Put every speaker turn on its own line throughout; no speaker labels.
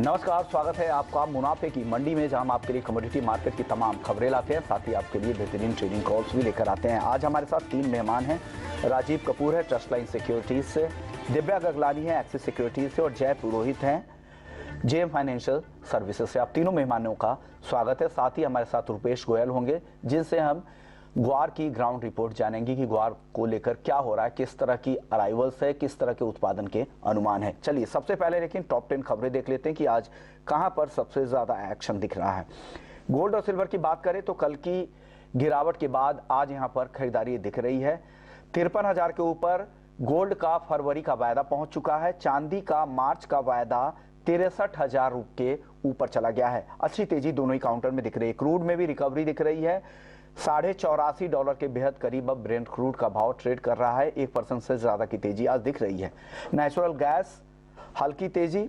नमस्कार, स्वागत है आपका मुनाफे की मंडी में, जहां हम आपके लिए कमोडिटी मार्केट की तमाम खबरें लाते हैं, साथ ही आपके लिए बेहतरीन ट्रेडिंग कॉल्स भी लेकर आते हैं। आज हमारे साथ 3 मेहमान हैं। राजीव कपूर है ट्रस्ट लाइन सिक्योरिटीज से, दिव्या गगलानी है एक्सिस सिक्योरिटीज से और जय पुरोहित हैं जेएम फाइनेंशियल सर्विसेज से। आप तीनों मेहमानों का स्वागत है। साथ ही हमारे साथ रुपेश गोयल होंगे, जिनसे हम ग्वार की ग्राउंड रिपोर्ट जानेंगे कि ग्वार को लेकर क्या हो रहा है, किस तरह की अराइवल्स है, किस तरह के उत्पादन के अनुमान है। चलिए सबसे पहले लेकिन टॉप 10 खबरें देख लेते हैं कि आज कहां पर सबसे ज्यादा एक्शन दिख रहा है। गोल्ड और सिल्वर की बात करें तो कल की गिरावट के बाद आज यहां पर खरीदारी दिख रही है। 53,000 के ऊपर गोल्ड का फरवरी का वायदा पहुंच चुका है। चांदी का मार्च का वायदा 63,000 के ऊपर चला गया है। अच्छी तेजी दोनों ही काउंटर में दिख रही है। क्रूड में भी रिकवरी दिख रही है। $84.5 के बेहद करीब अब ब्रेंट क्रूड का भाव ट्रेड कर रहा है। 1% से ज्यादा की तेजी आज दिख रही है। नेचुरल गैस हल्की तेजी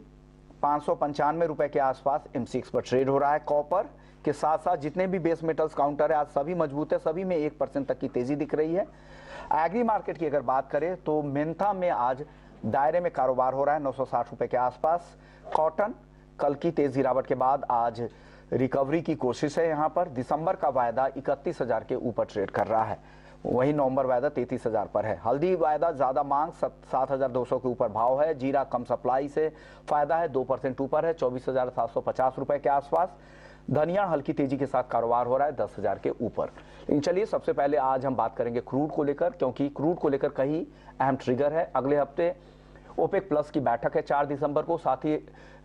595 रुपए के आसपास M6 पर ट्रेड हो रहा है। कॉपर के साथ साथ जितने भी बेस मेटल्स काउंटर है आज सभी मजबूत है, सभी में 1% तक की तेजी दिख रही है। एग्री मार्केट की अगर बात करें तो मेंथा में आज दायरे में कारोबार हो रहा है 960 रुपए के आसपास। कॉटन कल की तेज गिरावट के बाद आज रिकवरी की कोशिश है। यहां पर दिसंबर का वायदा 31,000 के ऊपर ट्रेड कर रहा है, वही नवंबर वायदा 33,000 पर है। हल्दी वायदा ज्यादा मांग 7,200 के ऊपर भाव है। जीरा कम सप्लाई से फायदा है, 2% ऊपर है 24,750 रुपए के आसपास। धनिया हल्की तेजी के साथ कारोबार हो रहा है 10,000 के ऊपर। लेकिन चलिए सबसे पहले आज हम बात करेंगे क्रूड को लेकर, क्योंकि क्रूड को लेकर कई अहम ट्रिगर है। अगले हफ्ते ओपेक प्लस की बैठक है 4 दिसंबर को। साथ ही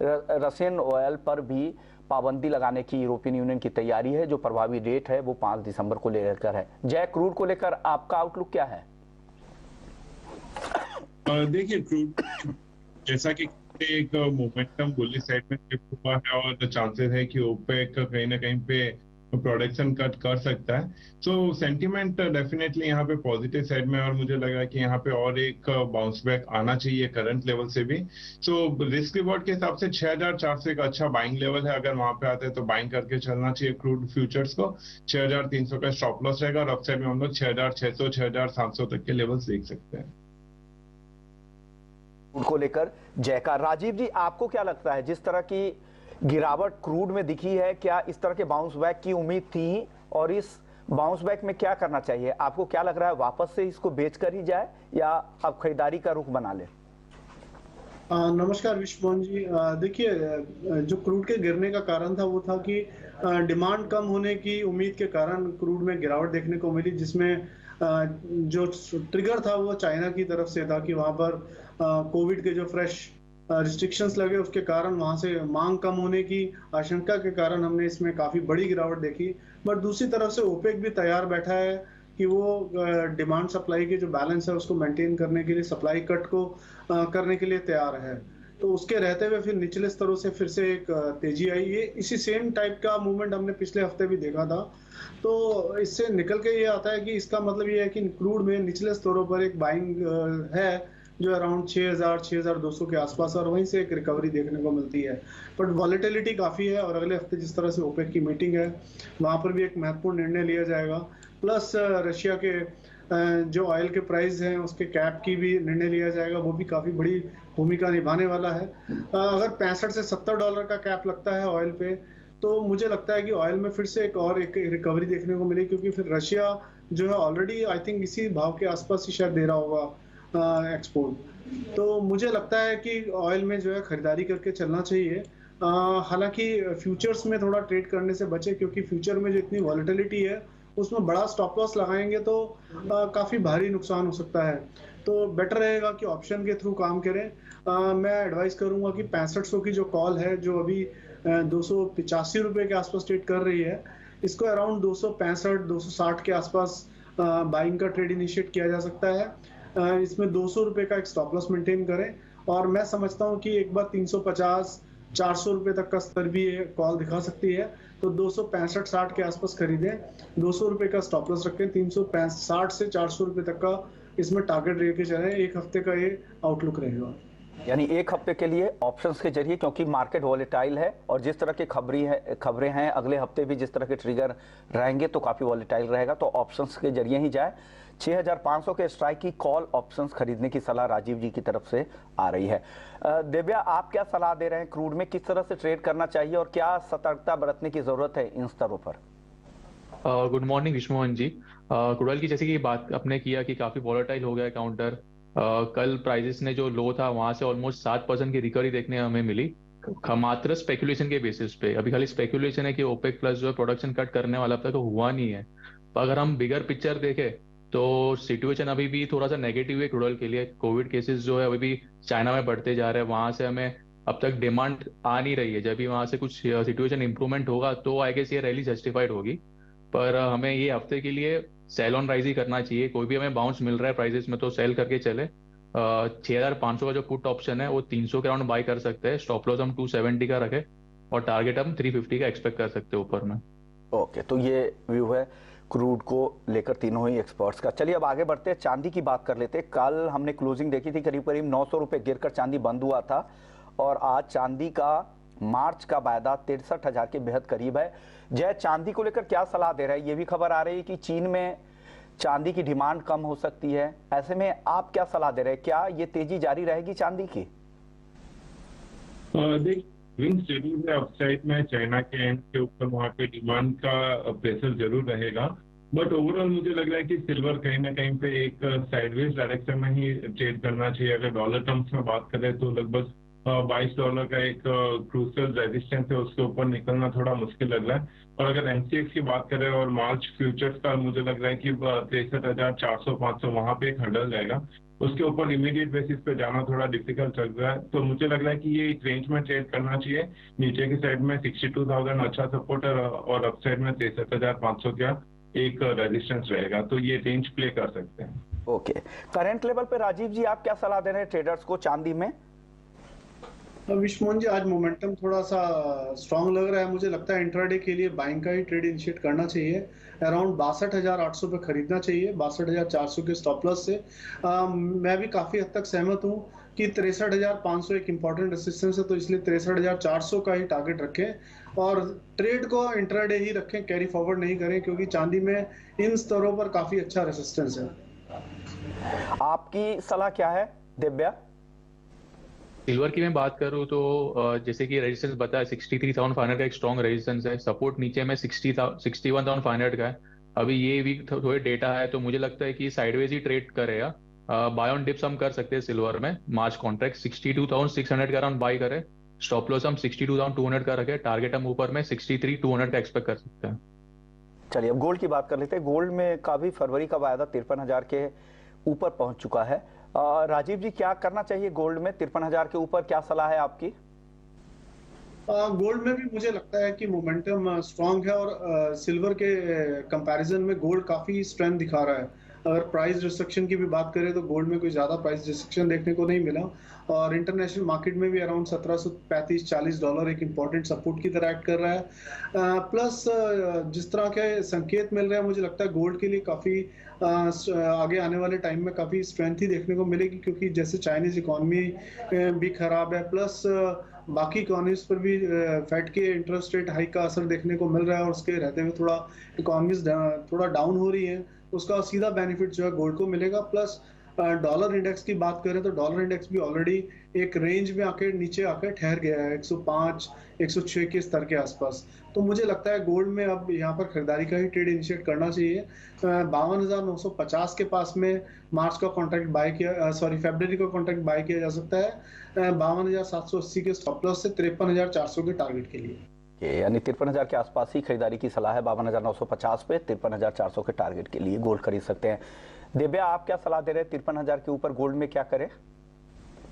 रशियन ऑयल पर भी पाबंदी लगाने की यूरोपियन यूनियन की तैयारी है। जो प्रभावी डेट है वो 5 दिसंबर को लेकर है। जय, क्रूड को लेकर आपका आउटलुक क्या है?
देखिए, क्रूड जैसा कि एक मोमेंटम बुलिश साइड में शिफ्ट हुआ है और चांसेस है कि ओपेक कहीं ना कहीं पे प्रोडक्शन कट कर सकता है। सो सेंटीमेंट डेफिनेटली यहाँ पे पॉजिटिव साइड में, और मुझे लगा कि यहाँ पे और एक बाउंस बैक आना चाहिए करंट लेवल से भी। सो रिस्क रिवॉर्ड के हिसाब से 6,400 एक अच्छा बाइंग लेवल है। अगर वहां पे आते हैं तो बाइंग करके चलना चाहिए क्रूड फ्यूचर्स को। 6,300 का स्टॉप लॉस रहेगा और अपसाइड में हम लोग 6,600 6,700 तक के लेवल्स देख सकते हैं
को लेकर। जयकार, राजीव जी आपको क्या लगता है, जिस तरह की गिरावट क्रूड में दिखी है, क्या इस तरह के बाउंस बैक की उम्मीद थी? और इस बाउंस बैक में क्या करना चाहिए? आपको क्या लग रहा है, वापस से इसको बेचकर ही जाए या अब खरीदारी का रुख बना ले?
नमस्कार विश्वमोहन जी। देखिए, जो क्रूड के गिरने का कारण था वो था कि डिमांड कम होने की उम्मीद के कारण क्रूड में गिरावट देखने को मिली, जिसमें जो ट्रिगर था वो चाइना की तरफ से था कि वहां पर कोविड के जो फ्रेश रिस्ट्रिक्शंस लगे उसके कारण वहां से मांग कम होने की आशंका के कारण हमने इसमें काफी बड़ी गिरावट देखी। बट दूसरी तरफ से ओपेक भी तैयार बैठा है कि वो डिमांड सप्लाई के जो बैलेंस है उसको मेंटेन करने के लिए सप्लाई कट को करने के लिए तैयार है। तो उसके रहते हुए फिर निचले स्तरों से फिर से एक तेजी आई। ये इसी सेम टाइप का मूवमेंट हमने पिछले हफ्ते भी देखा था। तो इससे निकल के ये आता है कि इसका मतलब ये है कि क्रूड में निचले स्तरों पर एक बाइंग है जो अराउंड 6,000 6,200 के आसपास, और वहीं से एक रिकवरी देखने को मिलती है। बट वॉलेटिलिटी काफी है और अगले हफ्ते जिस तरह से ओपेक की मीटिंग है वहां पर भी एक महत्वपूर्ण निर्णय लिया जाएगा। प्लस रशिया के जो ऑयल के प्राइस हैं उसके कैप की भी निर्णय लिया जाएगा, वो भी काफी बड़ी भूमिका निभाने वाला है। अगर 65 से $70 का कैप लगता है ऑयल पे, तो मुझे लगता है कि ऑयल में फिर से एक रिकवरी देखने को मिली, क्योंकि फिर रशिया जो है ऑलरेडी आई थिंक इसी भाव के आसपास ही शायद दे रहा होगा एक्सपोर्ट। तो मुझे लगता है कि ऑयल में जो है खरीदारी करके चलना चाहिए। हालांकि फ्यूचर्स में थोड़ा ट्रेड करने से बचे, क्योंकि फ्यूचर में जो इतनी वॉलेटिलिटी है उसमें बड़ा स्टॉप लॉस लगाएंगे तो काफी भारी नुकसान हो सकता है। तो बेटर रहेगा कि ऑप्शन के थ्रू काम करें। मैं एडवाइस करूंगा कि 6500 की जो कॉल है जो अभी 285 रुपए के आसपास ट्रेड कर रही है, इसको अराउंड 265 260 के आसपास बाइंग का ट्रेड इनिशिएट किया जा सकता है। इसमें 200 रुपए का एक स्टॉप लॉस मेंटेन करें, और मैं समझता हूं कि एक बार 350 400 रुपए तक का स्तर भी ये कॉल दिखा सकती है। तो 265-60 के आसपास खरीदें, 200 रुपए का स्टॉप लॉस रखें, 360 से 400 रुपए तक का इसमें टारगेट लेके चलें। एक हफ्ते का ये आउटलुक रहेगा।
यानी एक हफ्ते के लिए ऑप्शंस के जरिए, क्योंकि मार्केट वॉलेटाइल है और जिस तरह की खबरें हैं अगले हफ्ते भी जिस तरह के ट्रिगर रहेंगे तो काफी वॉलेटाइल रहेगा, तो ऑप्शंस के जरिए ही जाए। 6500 के स्ट्राइक की कॉल ऑप्शंस खरीदने की सलाह राजीव जी की तरफ से आ रही है। दिव्या, आप क्या सलाह दे रहे हैं? क्रूड में किस तरह से ट्रेड करना चाहिए और क्या सतर्कता बरतने की जरूरत है इन स्तरों पर?
गुड मॉर्निंग विष्णुमोहन जी। क्रूड ऑयल की जैसे कि बात आपने किया कि काफी वॉलेटाइल हो गया काउंटर। कल प्राइसेस ने जो लो था वहां से ऑलमोस्ट 7% की रिकवरी देखने हमें मिली, मात्र स्पेकुलेशन के बेसिस पे। अभी खाली स्पेकुलेशन है कि ओपेक प्लस जो है प्रोडक्शन कट करने वाला, अब तक हुआ नहीं है। तो अगर हम बिगर पिक्चर देखें तो सिचुएशन अभी भी थोड़ा सा नेगेटिव है क्रूड ऑयल के लिए। कोविड केसेस जो है अभी भी चाइना में बढ़ते जा रहे हैं, वहां से हमें अब तक डिमांड आ नहीं रही है। जब भी वहां से कुछ सिचुएशन इंप्रूवमेंट होगा तो आई गेस ये रैली जस्टिफाइड होगी। पर हमें ये हफ्ते के लिए सेल ऑन राइज ही करना चाहिए। कोई भी हमें बाउंस मिल रहा है प्राइसेस में तो सेल करके चले। 6500 का जो पुट ऑप्शन है वो 300 के राउंड बाय कर सकते हैं। स्टॉप लॉस हम 270 का रखें और टारगेट हम 350 का एक्सपेक्ट कर सकते हैं ऊपर में।
ओके, तो ये व्यू है क्रूड को लेकर तीनों ही एक्सपर्ट्स का। चलिए अब आगे बढ़ते हैं, चांदी की बात कर लेते हैं। कल हमने क्लोजिंग देखी थी, करीब करीब 900 रुपए गिरकर चांदी बंद हुआ था और आज चांदी का मार्च का वायदा 63,000 के बेहद करीब है। जय, चांदी को लेकर क्या सलाह दे रहे हैं? ये भी खबर आ रही है कि चीन में चांदी की डिमांड कम हो सकती है। ऐसे में आप क्या सलाह दे रहे हैं? क्या ये तेजी जारी रहेगी चांदी की?
देख, विंग्स जरूर है अपसाइड में। चाइना के एंड के ऊपर वहां पे डिमांड का प्रेशर जरूर रहेगा, बट ओवरऑल मुझे लग रहा है कि सिल्वर कहीं ना कहीं पे एक साइडवेज डायरेक्शन में ही ट्रेड करना चाहिए। अगर डॉलर टर्म्स में बात करें तो लगभग $22 का एक क्रूशियल रेजिस्टेंस है, उसके ऊपर निकलना थोड़ा मुश्किल लग रहा है। और अगर एमसीएक्स की बात करें और मार्च फ्यूचर्स का, मुझे लग रहा है कि 63,400-500 वहां पे एक हर्डल जाएगा। उसके ऊपर इमीडिएट बेसिस पे जाना थोड़ा डिफिकल्ट लग रहा है। तो मुझे लग रहा है कि ये एक रेंज में ट्रेड करना चाहिए। नीचे की साइड में 62,000 अच्छा सपोर्ट है और अप साइड में 63,500 का एक रेजिस्टेंस रहेगा। तो ये रेंज प्ले कर सकते हैं।
ओके, करंट लेवल पे राजीव जी आप क्या सलाह दे रहे हैं ट्रेडर्स को चांदी में?
विष्णुमोहन जी, आज मोमेंटम थोड़ा सा स्ट्रांग लग रहा है। मुझे लगता है इंट्राडे के लिए बाइंग का ही ट्रेड इनिशिएट करना चाहिए। अराउंड 62,800 पे खरीदना चाहिए, 62,400 के स्टॉप लॉस से। मैं भी काफी हद तक सहमत हूँ कि 63,500 एक इंपॉर्टेंट रेसिस्टेंस है, तो इसलिए 63,400 का ही टारगेट रखें और ट्रेड को इंट्राडे ही रखें, कैरी फॉरवर्ड नहीं करें, क्योंकि चांदी में इन स्तरों पर काफी अच्छा रेसिस्टेंस है।
आपकी सलाह क्या है दिव्या?
सिल्वर की मैं बात करूँ तो जैसे कि रेजिस्टेंस बताया 63,500 का एक स्ट्रॉन्ग रेजिस्टेंस है। सपोर्ट नीचे में 61,500 का है। अभी ये वीक थोड़े डेटा है तो मुझे लगता है कि साइडवेज ही ट्रेड करेगा। बाय ऑन डिप्स हम कर सकते हैं सिल्वर में। मार्च कॉन्ट्रैक्ट 62,600 का अराउंड बाय करें। स्टॉप लॉस हम 62,200 का रखें। टारगेट हम ऊपर में 63,200 का एक्सपेक्ट कर सकते हैं।
चलिए अब गोल्ड की बात कर लेते हैं। गोल्ड में काफी फरवरी का वायदा 53,000 के ऊपर पहुंच चुका है। राजीव जी, क्या करना चाहिए गोल्ड में? 53,000 के ऊपर क्या सलाह है आपकी?
गोल्ड में भी मुझे लगता है कि मोमेंटम स्ट्रांग है और सिल्वर के कंपैरिजन में गोल्ड काफी स्ट्रेंथ दिखा रहा है। अगर प्राइस रिस्ट्रिक्शन की भी बात करें तो गोल्ड में कोई ज्यादा प्राइस रिस्ट्रिक्शन देखने को नहीं मिला और इंटरनेशनल मार्केट में भी अराउंड $1735-40 एक इम्पॉर्टेंट सपोर्ट की तरह एक्ट कर रहा है। प्लस जिस तरह के संकेत मिल रहे हैं, मुझे लगता है गोल्ड के लिए काफी आगे आने वाले टाइम में काफी स्ट्रेंथ ही देखने को मिलेगी, क्योंकि जैसे चाइनीज इकोनॉमी भी खराब है, प्लस बाकी इकोनॉमीज पर भी फेड के इंटरेस्ट रेट हाइक का असर देखने को मिल रहा है और उसके रहते हुए थोड़ा इकोनॉमीज थोड़ा डाउन हो रही है। उसका सीधा बेनिफिट जो है गोल्ड को मिलेगा। प्लस डॉलर इंडेक्स की बात करें तो डॉलर इंडेक्स भी ऑलरेडी एक रेंज में आके नीचे आकर ठहर गया है 105 106 के स्तर के आसपास। तो मुझे लगता है गोल्ड में अब यहाँ पर खरीदारी का ही ट्रेड इनिशिएट करना चाहिए। 52,950 के पास में मार्च का कॉन्ट्रैक्ट बाय किया, फरवरी का कॉन्ट्रैक्ट बाय किया जा सकता है 52,780 के स्टॉप लॉस से 53,400 के टारगेट के लिए।
यानी 53,000 के आसपास ही खरीदारी की सलाह है। 52,950 पे 53,400 के टारगेट के लिए गोल्ड खरीद सकते हैं। दिव्या, आप क्या सलाह दे रहे हैं? 53,000 के ऊपर गोल्ड में क्या करें?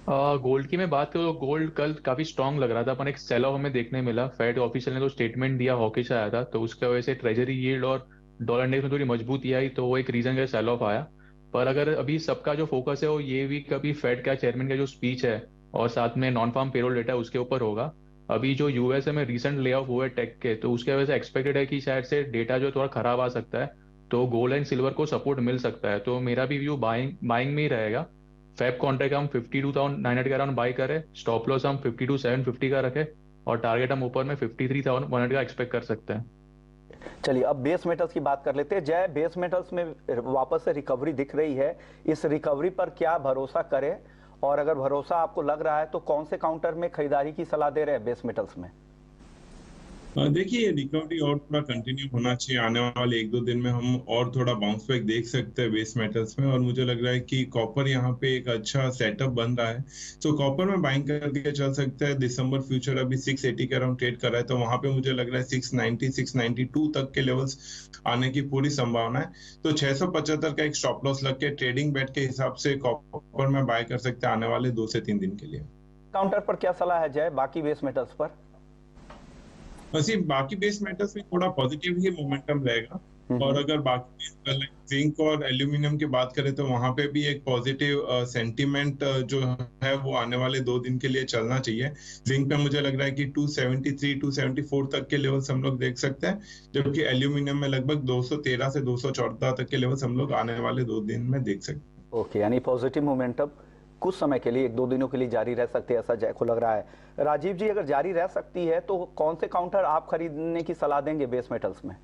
गोल्ड की मैं बात करूँ तो गोल्ड कल काफी स्ट्रांग लग रहा था, पर एक सेल ऑफ हमें देखने मिला। फेड ऑफिशियल ने तो स्टेटमेंट दिया, हॉकिश आया था, तो उसकी वजह से ट्रेजरी यील्ड और डॉलर इंडेक्स में थोड़ी मजबूती आई, तो वो एक रीजन का सेल ऑफ आया। पर अगर अभी सबका जो फोकस है वो ये वीक अभी फेड का चेयरमैन का जो स्पीच है और साथ में नॉन फार्म पेरोल डेटा उसके ऊपर होगा। अभी जो यूएसए में रिसेंट ले ऑफ हुए टेक के, तो उसके वजह से एक्सपेक्टेड है कि शायद से डेटा जो थोड़ा खराब आ सकता है, तो गोल्ड एंड सिल्वर को सपोर्ट मिल सकता है। तो मेरा भी व्यू बाइंग में ही रहेगा। फैब कॉन्ट्रैक्ट हम 52,900 के अराउंड बाई करें। स्टॉप लॉस हम 52,750 का रखें और टारगेट हम ऊपर में 53,100 का एक्सपेक्ट कर सकते हैं।
चलिए अब बेस मेटल्स की बात कर लेते हैं। जय, बेस मेटल्स में वापस से रिकवरी दिख रही है, इस रिकवरी पर क्या भरोसा करें, और अगर भरोसा आपको लग रहा है तो कौन से काउंटर में खरीदारी की सलाह दे रहे हैं बेस मेटल्स में?
देखिए, रिकवरी और थोड़ा कंटिन्यू होना चाहिए। आने वाले 1-2 दिन में हम और थोड़ा बाउंस बैक देख सकते हैं बेस मेटल्स में, और मुझे लग रहा है कि कॉपर यहाँ पे एक अच्छा सेटअप बन रहा है। तो कॉपर में बाइंग करके चल सकते हैं। दिसंबर फ्यूचर अभी 680 के अराउंड ट्रेड कर रहा है, तो वहां पे मुझे लग रहा है 690 692 तक के लेवल्स आने की पूरी संभावना है। तो 675 का एक स्टॉप लॉस लग के ट्रेडिंग बेट के हिसाब से कॉपर में बाय कर सकते हैं आने वाले 2 से 3 दिन के लिए।
काउंटर पर क्या सलाह है जय, बाकी बेस मेटल्स पर?
वैसे बाकी बेस मेटल्स में थोड़ा पॉजिटिव ही मोमेंटम रहेगा, और अगर बाकी जिंक और एल्यूमिनियम की बात करें तो वहां पे भी एक पॉजिटिव सेंटीमेंट जो है वो आने वाले 2 दिन के लिए चलना चाहिए। जिंक पे मुझे लग रहा है कि 273 274 तक के लेवल्स हम लोग देख सकते हैं, जबकि एल्यूमिनियम में लगभग 213 से 214 तक के लेवल्स हम लोग आने वाले 2 दिन में देख सकते हैं।
ओके, यानी पॉजिटिव मोमेंटम कुछ समय के लिए, 1-2 दिनों के लिए जारी रह सकती है, ऐसा जय को लग रहा है। राजीव जी, अगर जारी रह सकती है तो कौन से काउंटर आप खरीदने की सलाह देंगे बेस मेटल्स में?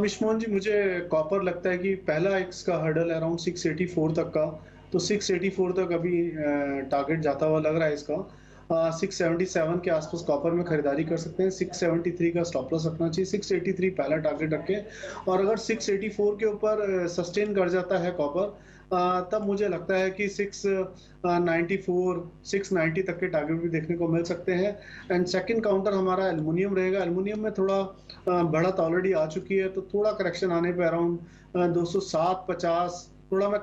विश्वमोहन जी, मुझे कॉपर लगता है कि पहला इसका हर्डल अराउंड 684 तक का, तो 684 तक अभी टारगेट जाता हुआ लग रहा है इसका। 677 के आसपास कॉपर में खरीदारी कर सकते हैं। 673 का स्टॉप लॉस रखना चाहिए, 683 पहला टारगेट रखे, और अगर 684 के ऊपर सस्टेन कर जाता है कॉपर, तब मुझे लगता है कि 694 690 तक के टारगेट भी देखने को मिल सकते हैं। एंड सेकंड काउंटर हमारा एल्युमिनियम रहेगा। एल्युमिनियम में थोड़ा बढ़त ऑलरेडी आ चुकी है, तो थोड़ा करेक्शन आने पे अराउंड 207-50, थोड़ा मैं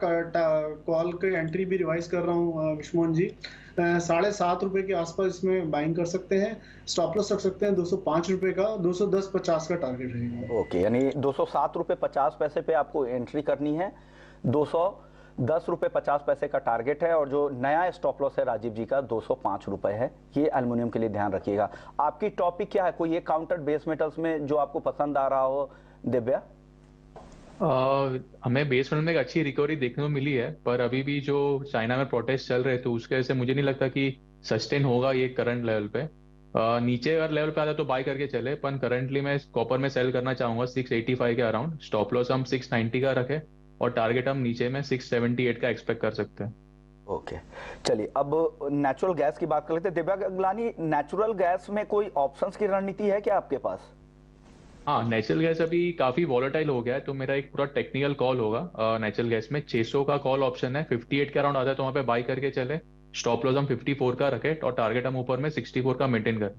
कॉल के एंट्री भी रिवाइज कर रहा हूँ विश्वमोहन जी, 7.5 रुपए के आसपास इसमें बाइंग कर सकते हैं। स्टॉप लॉस रख सकते हैं 205 रुपए का, 210-50 का टारगेट रहेगा।
ओके, यानी 207 रुपए 50 पैसे पे आपको एंट्री करनी है, 210 रुपए 50 पैसे का टारगेट है, और जो नया स्टॉप लॉस है राजीव जी का 205 रुपए है। ये एल्युमिनियम के लिए ध्यान रखिएगा। आपकी टॉपिक क्या है? कोई एक काउंटर बेस मेटल्स में जो आपको पसंद आ रहा हो दिव्या?
हमें बेस मेटल में एक अच्छी रिकवरी देखने को मिली है, पर अभी भी जो चाइना में प्रोटेस्ट चल रहे थे उसके वजह से मुझे नहीं लगता कि सस्टेन होगा ये करंट लेवल पे। नीचे अगर लेवल पे आता तो बाय करके चले, पर करंटली मैं कॉपर में सेल करना चाहूंगा 685 के अराउंड। स्टॉप लॉस हम 690 का रखें, और टारगेट हम नीचे में 678 का एक्सपेक्ट कर सकते हैं।
ओके, चलिए अब नेचुरल गैस की बात कर लेते हैं। दिव्या गगलानी, नेचुरल गैस में कोई ऑप्शंस की रणनीति है क्या आपके पास?
हाँ, नेचुरल गैस अभी काफी वॉलेटाइल हो गया है, तो मेरा एक पूरा टेक्निकल कॉल होगा नेचुरल गैस में। 600 का कॉल ऑप्शन है, 58 के अराउंड आता है तो वहां पे बाय करके चले। स्टॉप लॉस हम 54 का रखें, और टारगेट हम ऊपर में 64 का मेंटेन करें।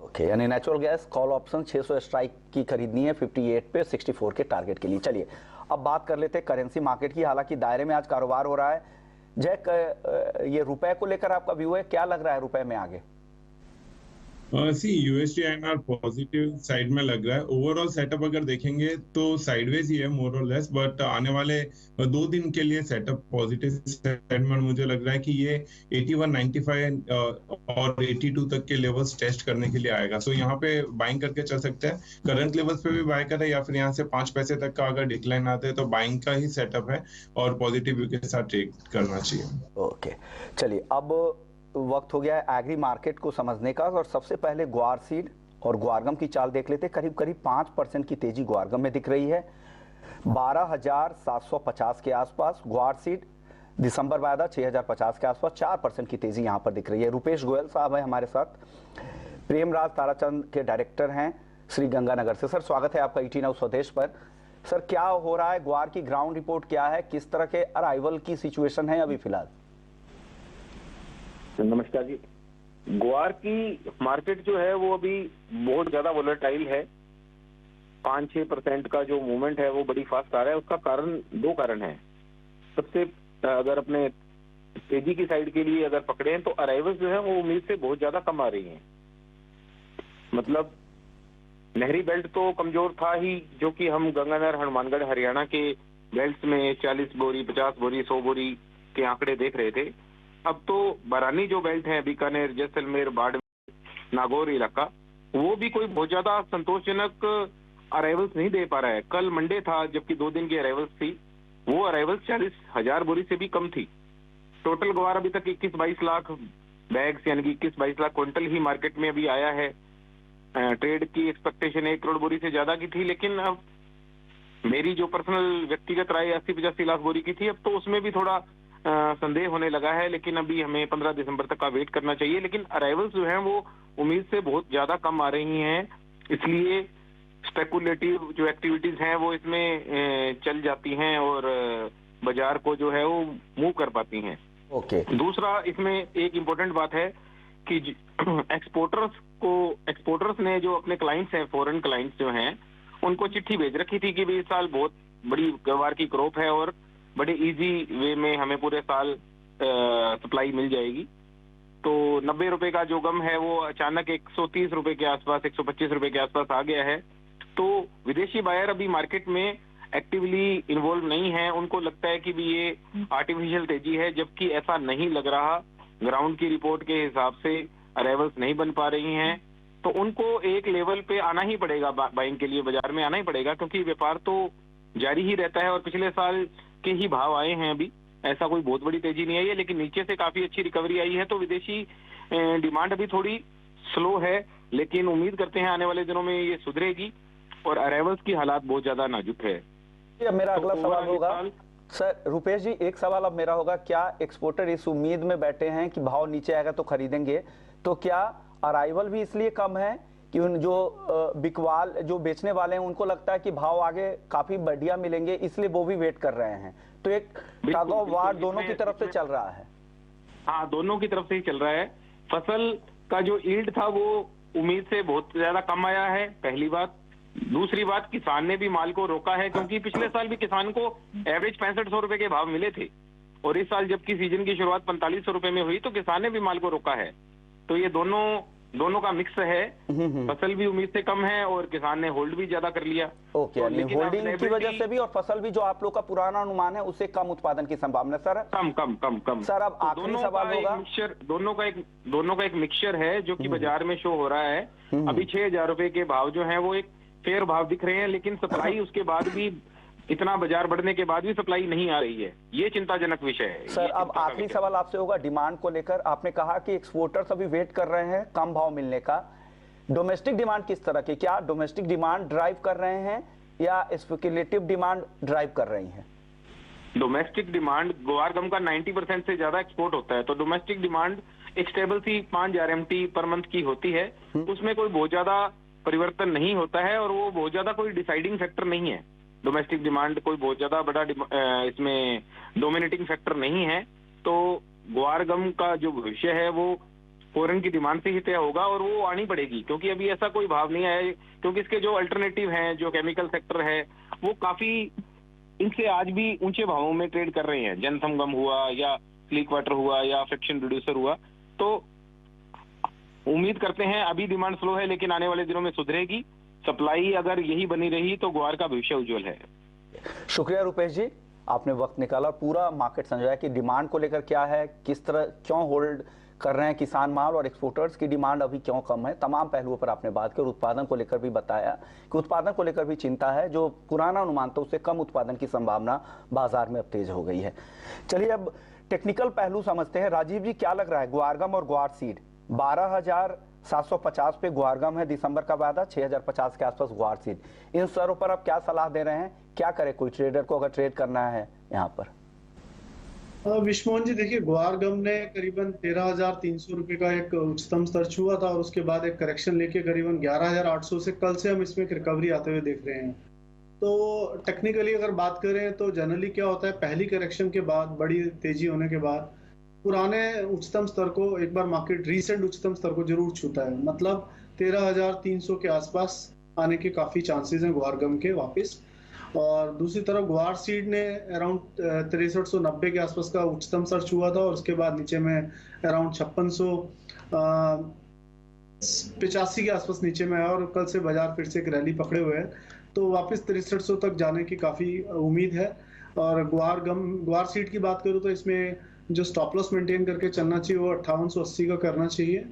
ओके, यानी natural gas call option 600 strike की खरीदनी है 58 पे 64 के टारगेट के लिए। चलिए अब बात कर लेते हैं करेंसी मार्केट की। हालांकि दायरे में आज कारोबार हो रहा है। जय, ये रुपए को लेकर आपका व्यू है, क्या लग रहा है रुपए में आगे?
सी यूएसडी आईएनआर पॉजिटिव साइड में लग रहा है। ओवरऑल सेटअप अगर देखेंगे तो साइडवेज ही है मोर और लेस, बट आने वाले 2 दिन के लिए सेटअप पॉजिटिव साइड में मुझे लग रहा है कि ये 81.95 और 82 तक के लेवल्स टेस्ट करने के लिए आएगा। सो यहाँ पे बाइंग करके चल सकते हैं। करंट लेवल्स पे भी बाय करें, या फिर यहाँ से 5 पैसे तक का अगर डिक्लाइन आते हैं तो बाइंग का ही सेटअप है, और पॉजिटिव व्यू के साथ ट्रेड करना चाहिए।
ओके, चलिए अब वक्त हो गया है एग्री मार्केट को समझने का, और सबसे पहले ग्वार सीड और ग्वारगम की चाल देख लेते हैं। करीब करीब 5% की तेजी ग्वारगम में दिख रही है, 12,750 के आसपास। ग्वार सीड दिसंबर वायदा 6,050 के आसपास, 4% की तेजी यहां पर दिख रही है। रुपेश गोयल साहब है हमारे साथ, प्रेमराज ताराचंद के डायरेक्टर हैं श्री गंगानगर से। सर, स्वागत है आपका ईटी नाउ स्वदेश पर। सर, क्या हो रहा है? ग्वार की ग्राउंड रिपोर्ट क्या है? किस तरह के अराइवल की सिचुएशन है अभी फिलहाल?
नमस्कार जी। ग्वार की मार्केट जो है वो अभी बहुत ज्यादा वोलेटाइल है। 5-6% का जो मूवमेंट है वो बड़ी फास्ट आ रहा है। उसका कारण 2 कारण है। सबसे अगर अपने तेजी की साइड के लिए अगर पकड़े तो अराइवल्स जो है वो उम्मीद से बहुत ज्यादा कम आ रही हैं। मतलब नहरी बेल्ट तो कमजोर था ही, जो कि हम गंगानगर हनुमानगढ़ हरियाणा के बेल्ट में 40 बोरी 50 बोरी 100 बोरी के आंकड़े देख रहे थे। अब तो बरानी जो बेल्ट है, बीकानेर, जैसलमेर, बाड़मेर, नागौर इलाका, वो भी कोई बहुत ज्यादा संतोषजनक अराइवल्स नहीं दे पा रहा है। कल मंडे था जबकि 2 दिन की अराइवल्स थी, वो अराइवल्स 40,000 बोरी से भी कम थी। टोटल ग्वार अभी तक 21-22 लाख बैग्स यानी कि 21-22 लाख क्विंटल ही मार्केट में अभी आया है। ट्रेड की एक्सपेक्टेशन 1 करोड़ बोरी से ज्यादा की थी, लेकिन अब मेरी जो पर्सनल व्यक्तिगत राय 80-85 लाख बोरी की थी, अब तो उसमें भी थोड़ा संदेह होने लगा है। लेकिन अभी हमें 15 दिसंबर तक का वेट करना चाहिए। लेकिन अराइवल्स जो हैं वो उम्मीद से बहुत ज्यादा कम आ रही हैं, इसलिए स्पेकुलेटिव जो एक्टिविटीज हैं वो इसमें चल जाती हैं और बाजार को जो है वो मूव कर पाती हैं।
ओके।
दूसरा इसमें एक इम्पोर्टेंट बात है कि एक्सपोर्टर्स ने जो अपने क्लाइंट्स हैं, फॉरेन क्लाइंट्स जो हैं, उनको चिट्ठी भेज रखी थी कि भाई इस साल बहुत बड़ी ग्वार की क्रॉप है और बड़े इजी वे में हमें पूरे साल सप्लाई मिल जाएगी। तो 90 रुपए का जो गम है वो अचानक 130 रुपए के आसपास, 125 रुपए के आसपास आ गया है। तो विदेशी बायर अभी मार्केट में एक्टिवली इन्वॉल्व नहीं है, उनको लगता है कि भी ये आर्टिफिशियल तेजी है, जबकि ऐसा नहीं लग रहा। ग्राउंड की रिपोर्ट के हिसाब से अराइवल्स नहीं बन पा रही हैं, तो उनको एक लेवल पे आना ही पड़ेगा, बाइंग के लिए बाजार में आना ही पड़ेगा, क्योंकि व्यापार तो जारी ही रहता है और पिछले साल के ही भाव आए हैं। अभी ऐसा कोई बहुत बड़ी तेजी नहीं आई है, लेकिन नीचे से काफी अच्छी रिकवरी आई है। तो विदेशी डिमांड अभी थोड़ी स्लो है, लेकिन उम्मीद करते हैं आने वाले दिनों में ये सुधरेगी और अराइवल्स की हालात बहुत ज्यादा नाजुक है।
अब मेरा अगला सवाल होगा सर, रुपेश जी, एक सवाल अब मेरा होगा, क्या एक्सपोर्टर इस उम्मीद में बैठे हैं कि भाव नीचे आएगा तो खरीदेंगे, तो क्या अराइवल भी इसलिए कम है कि उन जो बिकवाल जो बेचने वाले हैं उनको लगता है कि भाव आगे काफी बढ़िया मिलेंगे, इसलिए वो भी वेट कर रहे हैं? तो एक टग ऑफ वार दोनों की तरफ से चल रहा है।
हाँ, दोनों की तरफ से ही चल रहा है। फसल का जो यील्ड था वो उम्मीद से बहुत ज्यादा कम आया है, पहली बात। दूसरी बात, किसान ने भी माल को रोका है, क्योंकि पिछले साल भी किसान को एवरेज 6500 रुपए के भाव मिले थे और इस साल जबकि सीजन की शुरुआत 4500 रुपए में हुई तो किसान ने भी माल को रोका है। तो ये दोनों का मिक्स है। फसल भी उम्मीद से कम है और किसान ने होल्ड भी ज्यादा कर लिया।
ओके, होल्डिंग की वजह से भी और फसल भी जो आप लोग का पुराना अनुमान है उससे कम उत्पादन की संभावना। सर
कम
सर, अब आखिरी सवाल होगा।
दोनों का एक मिक्सचर है जो कि बाजार में शो हो रहा है। अभी 6000 रुपए के भाव जो है वो एक फेयर भाव दिख रहे हैं, लेकिन सप्लाई उसके बाद भी इतना बाजार बढ़ने के बाद भी सप्लाई नहीं आ रही है। ये चिंताजनक विषय है।
सर, अब आखिरी सवाल आपसे होगा डिमांड को लेकर। आपने कहा कि एक्सपोर्टर्स अभी वेट कर रहे हैं कम भाव मिलने का। डोमेस्टिक डिमांड किस तरह की, क्या डोमेस्टिक डिमांड ड्राइव कर रहे हैं या स्पेकुलेटिव डिमांड ड्राइव कर रही है?
डोमेस्टिक डिमांड, ग्वार गम का 90% से ज्यादा एक्सपोर्ट होता है, तो डोमेस्टिक डिमांड एक स्टेबल सी 5000 MT पर मंथ की होती है। उसमें कोई बहुत ज्यादा परिवर्तन नहीं होता है और वो बहुत ज्यादा कोई डिसाइडिंग फैक्टर नहीं है। डोमेस्टिक डिमांड कोई बहुत ज्यादा बड़ा इसमें डोमिनेटिंग फैक्टर नहीं है। तो ग्वार गम का जो भविष्य है वो फॉरेन की डिमांड से ही तय होगा और वो आनी पड़ेगी, क्योंकि अभी ऐसा कोई भाव नहीं आया, क्योंकि इसके जो अल्टरनेटिव हैं, जो केमिकल सेक्टर है, वो काफी इनसे आज भी ऊंचे भावों में ट्रेड कर रहे हैं। जनथम गम हुआ या स्लीक वाटर हुआ या फ्रिक्शन रिड्यूसर हुआ। तो उम्मीद करते हैं, अभी डिमांड स्लो है लेकिन आने वाले दिनों में सुधरेगी। सप्लाई अगर यही बनी रही तो ग्वार का भविष्य उज्जवल है।
शुक्रिया रुपेश जी, आपने वक्त निकाला, पूरा मार्केट समझाया कि डिमांड को लेकर क्या है, किस तरह क्यों होल्ड कर रहे हैं किसान माल और एक्सपोर्टर्स की डिमांड अभी क्यों कम है। तमाम पहलुओं पर आपने बात की और उत्पादन को लेकर भी बताया कि उत्पादन को लेकर भी चिंता है, जो पुराना अनुमान था उससे कम उत्पादन की संभावना बाजार में अब तेज हो गई है। चलिए अब टेक्निकल पहलू समझते हैं। राजीव जी, क्या लग रहा है ग्वार गम और ग्वार सीड? 12,750 पे ग्वार गम है दिसंबर का वादा, 6,050 के आसपास ग्वार सीड। इन स्तरों पर आप क्या सलाह दे रहे हैं, क्या करे कोई ट्रेडर को अगर ट्रेड करना है यहाँ पर?
विश्वमोहन जी, देखिए, ग्वार गम ने करीबन 13,300 रुपए का एक उच्चतम स्तर छुआ था और उसके बाद एक करेक्शन लेके करीबन 11,800 से कल से हम इसमें एक रिकवरी आते हुए देख रहे हैं। तो टेक्निकली अगर बात करें तो जनरली क्या होता है, पहली करेक्शन के बाद, बड़ी तेजी होने के बाद पुराने उच्चतम स्तर को एक बार मार्केट रीसेंट उच्चतम स्तर को जरूर छूता है। मतलब 13,300 के आसपास आने के काफी चांसेस हैं ग्वार गम के वापस। और दूसरी तरफ ग्वार सीड ने अराउंड 6390 के आसपास का उच्चतम स्तर छुआ था और उसके बाद नीचे में अराउंड 5685 के आसपास नीचे में आया और कल से बाजार फिर से एक रैली पकड़े हुए है, तो वापस 6300 तक जाने की काफी उम्मीद है। और ग्वार सीड की बात करूँ तो इसमें जो स्टॉप लॉस मेंटेन करके चलना चाहिए वो 5880 का करना चाहिए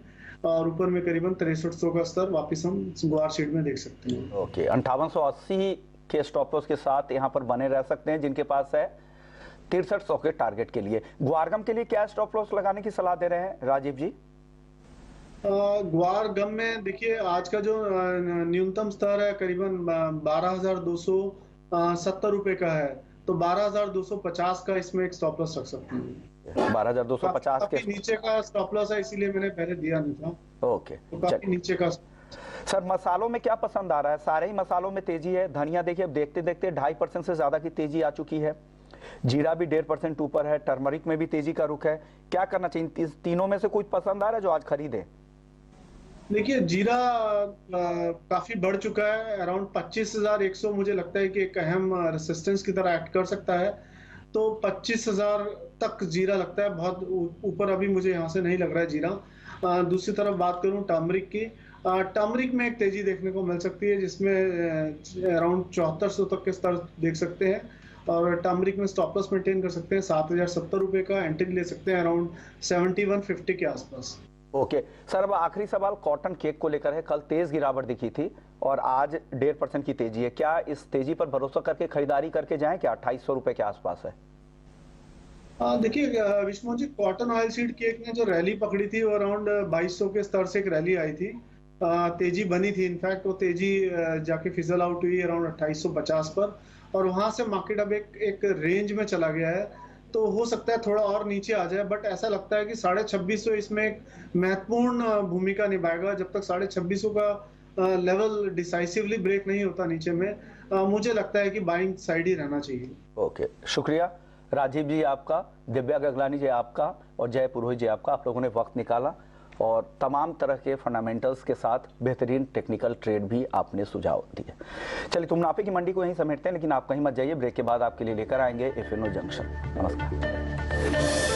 और ऊपर में करीबन 6300 का स्तर वापस हम ग्वार सीड में देख सकते हैं।
ओके, 5880 के स्टॉप लॉस के साथ यहाँ पर बने रह सकते हैं जिनके पास है 6300 के टारगेट के लिए। ग्वार गम के लिए क्या स्टॉप लॉस लगाने की सलाह दे रहे हैं राजीव जी?
ग्वार गम में देखिए आज का जो न्यूनतम स्तर है करीबन 12,270 रुपए का है, तो 12,250 का इसमें एक स्टॉप लॉस रख सकते हैं।
12,250 के
काफी नीचे का स्टॉप लॉस है, इसीलिए मैंने पहले दिया नहीं था।
ओके।
तो काफी नीचे का।
सर मसालों में क्या पसंद आ रहा है? सारे ही मसालों में तेजी है। धनिया देखिए अब देखते देखते 2.5% से ज्यादा की तेजी आ चुकी है। जीरा भी 1.5% ऊपर है। टर्मरिक में भी तेजी का रुख है। क्या करना चाहिए? इस तीनों में से कुछ पसंद आ रहा है जो आज खरीदे?
देखिए जीरा काफी बढ़ चुका है, अराउंड 25,100 मुझे लगता है कि एक अहम रेसिस्टेंस की तरह एक्ट कर सकता है। तो 25,000 तक जीरा लगता है, बहुत ऊपर अभी मुझे यहाँ से नहीं लग रहा है जीरा। दूसरी तरफ बात करूं टर्मरिक की, टर्मरिक में एक तेजी देखने को मिल सकती है जिसमें अराउंड 7400 तक के स्तर देख सकते हैं, और टर्मरिक में स्टॉप लॉस मेंटेन कर सकते हैं 7,070 रुपए का। एंट्री ले सकते हैं अराउंड 7150 के आसपास।
ओके सर, अब आखिरी सवाल कॉटन केक को लेकर है। कल तेज गिरावट दिखी थी और आज 1.5% की तेजी है। क्या इस तेजी पर भरोसा करके खरीदारी करके जाएं? क्या 2800 रुपए के आसपास है?
देखिए Vishnu ji, cotton oil seed cake ने जो रैली पकड़ी थी वो अराउंड 2200 के स्तर से एक रैली आई थी, तेजी बनी थी। इनफैक्ट वो तेजी जाके फिजल आउट हुई अराउंड 2850 पर, और वहां से मार्केट अब एक रेंज में चला गया है। तो हो सकता है थोड़ा और नीचे आ जाए, बट ऐसा लगता है कि 2650 इसमें एक महत्वपूर्ण भूमिका निभाएगा। जब तक 2650 का लेवल डिसाइसिवली ब्रेक नहीं होता नीचे में, मुझे लगता है कि बाइंग साइड ही रहना चाहिए।
ओके, शुक्रिया राजीव जी आपका, दिव्या गगलानी जी आपका, और जय पुरोहित जी आपका। आप लोगों ने वक्त निकाला और तमाम तरह के फंडामेंटल्स के साथ बेहतरीन टेक्निकल ट्रेड भी आपने सुझाव दिए। चलिए तुम मुनाफे की मंडी को यहीं समेटते हैं, लेकिन आप कहीं मत जाइए। ब्रेक के बाद आपके लिए लेकर आएंगे इफिनो जंक्शन। नमस्कार।